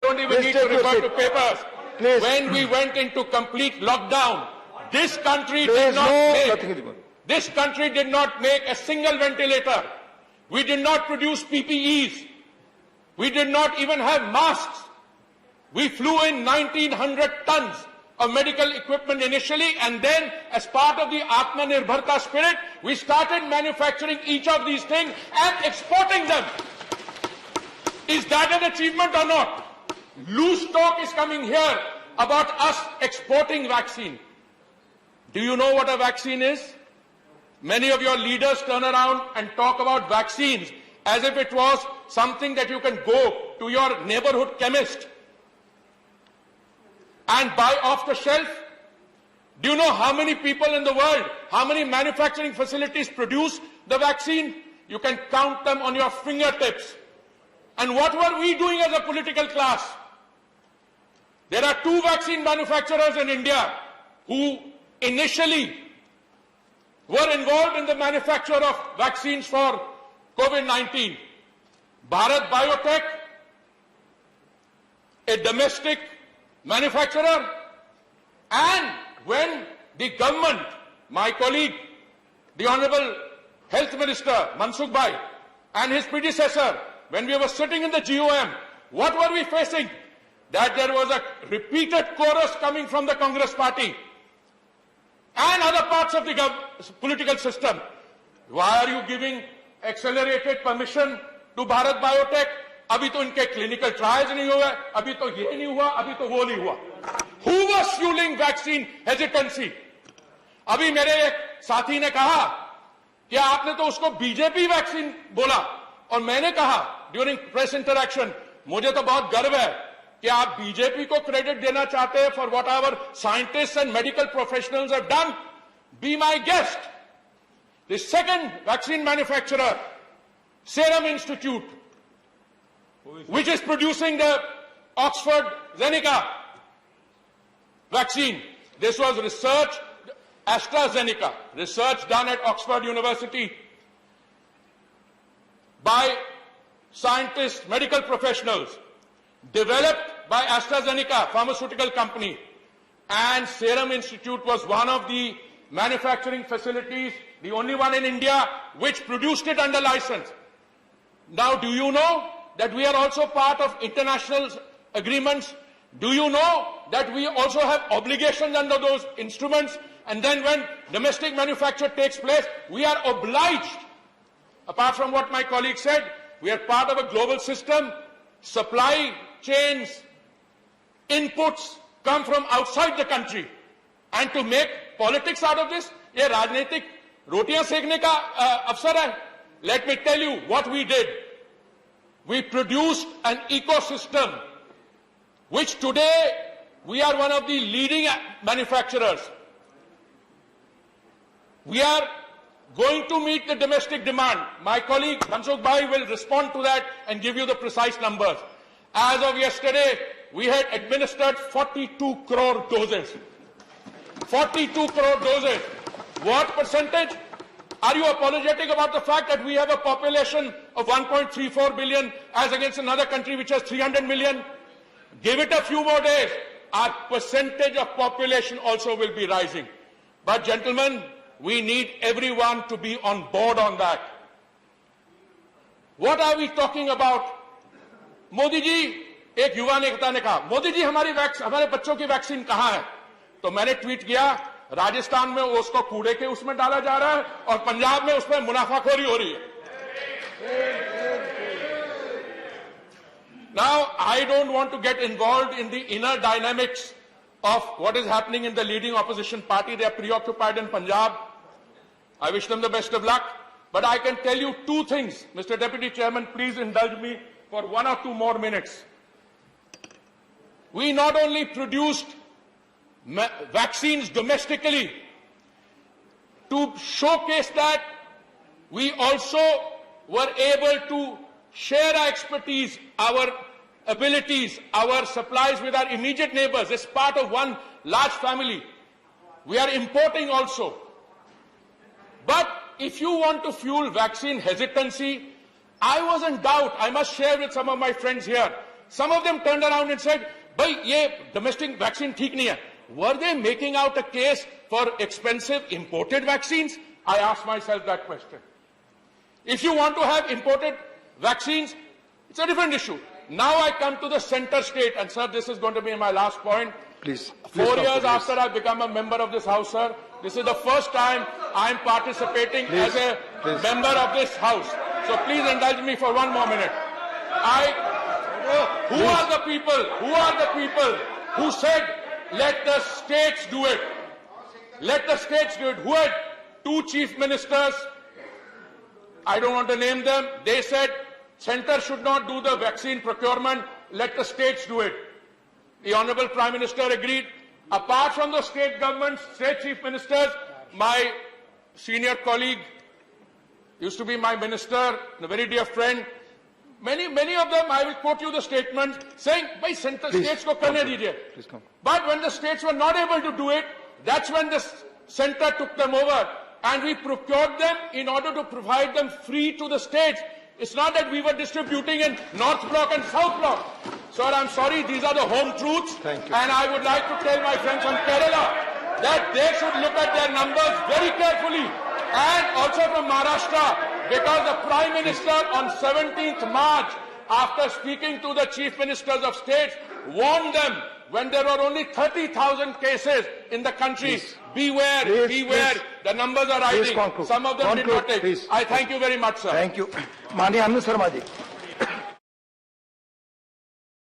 don't even need to refer to papers. Please. When we went into complete lockdown, this country There did is not no make, nothing. this country did not make a single ventilator. We did not produce PPEs. We did not even have masks. We flew in 1,900 tons of medical equipment initially, and then as part of the Atmanirbharta spirit, we started manufacturing each of these things and exporting them. Is that an achievement or not? Loose talk is coming here about us exporting vaccine. Do you know what a vaccine is? Many of your leaders turn around and talk about vaccines as if it was something that you can go to your neighborhood chemist and buy off the shelf. Do you know how many people in the world, how many manufacturing facilities produce the vaccine? You can count them on your fingertips. And what were we doing as a political class? There are 2 vaccine manufacturers in India who initially were involved in the manufacture of vaccines for COVID-19. Bharat Biotech, a domestic manufacturer, and when the government, my colleague, the Honorable Health Minister Mansukh Bhai, and his predecessor, when we were sitting in the GOM, what were we facing? That there was a repeated chorus coming from the Congress party and other parts of the political system. Why are you giving accelerated permission to Bharat Biotech? अभी तो इनके clinical trials नहीं हुए, अभी तो ये नहीं हुआ, अभी तो वो नहीं हुआ. Who was fueling vaccine hesitancy? अभी मेरे एक साथी ने कहा कि आपने तो उसको बीजेपी वैक्सीन बोला, और मैंने कहा ड्यूरिंग प्रेस इंटरैक्शन, मुझे तो बहुत गर्व है कि आप बीजेपी को क्रेडिट देना चाहते हैं for what our scientists and medical professionals have done. Be my guest. The second vaccine manufacturer, Serum Institute, which is producing the Oxford Zeneca vaccine. This was research, AstraZeneca, research done at Oxford University by scientists, medical professionals, developed by AstraZeneca, pharmaceutical company, and Serum Institute was one of the manufacturing facilities, the only one in India, which produced it under license. Now, do you know that we are also part of international agreements? Do you know that we also have obligations under those instruments? And then when domestic manufacture takes place, we are obliged, apart from what my colleague said, we are part of a global system. Supply chains, inputs come from outside the country. And to make politics out of this, ये राजनीतिक रोटियां सेकने का अवसर है. Let me tell you what we did. We produced an ecosystem which today we are one of the leading manufacturers. We are going to meet the domestic demand. My colleague Mansukh Bhai will respond to that and give you the precise numbers. As of yesterday, we had administered 42 crore doses. 42 crore doses. What percentage? Are you apologetic about the fact that we have a population of 1.34 billion as against another country which has 300 million? Give it a few more days. Our percentage of population also will be rising. But gentlemen, we need everyone to be on board on that. What are we talking about? Modi ji, एक युवा नेता ने कहा, मोदी जी हमारे बच्चों की vaccine कहां है? तो मैंने ट्वीट किया, राजस्थान में उसको कूड़े के उसमें डाला जा रहा है और पंजाब में उसमें मुनाफाखोरी हो रही है. Now, I don't want to get involved in the inner dynamics of what is happening in the leading opposition party. They are preoccupied in Punjab. I wish them the best of luck. But I can tell you two things. Mr. Deputy Chairman, please indulge me for 1 or 2 more minutes. We not only produced vaccines domestically, to showcase that, we also were able to share our expertise, our abilities, our supplies with our immediate neighbors as part of one large family. We are importing also. But if you want to fuel vaccine hesitancy, I was in doubt. I must share with some of my friends here. Some of them turned around and said, "Bhai, ye domestic vaccine theek nahi hai." Were they making out a case for expensive imported vaccines? I ask myself that question. If you want to have imported vaccines, it's a different issue. Now I come to the center state, and sir, this is going to be my last point. Please. 4 years after I've become a member of this house, sir, this is the first time I'm participating as a member of this house. So please indulge me for one more minute. Who are the people who said, let the states do it? Let the states do it. Who had two chief ministers? I don't want to name them. They said, center should not do the vaccine procurement. Let the states do it. The Honorable Prime Minister agreed. Apart from the state governments, state chief ministers, my senior colleague, used to be my minister, a very dear friend, many of them, I will quote you the statement, saying, by center states ko karne dijiye. But when the states were not able to do it, that's when the center took them over, and we procured them in order to provide them free to the states. It's not that we were distributing in North Block and South Block. Sir, I'm sorry, these are the home truths. Thank you. And I would like to tell my friends from Kerala that they should look at their numbers very carefully. And also from Maharashtra, because the Prime Minister on 17th March, after speaking to the Chief Ministers of States, warned them when there were only 30,000 cases in the country. Beware, the numbers are rising. Some of them did not take. I thank you very much, sir. Thank you. माननीय आनंद शर्मा जी.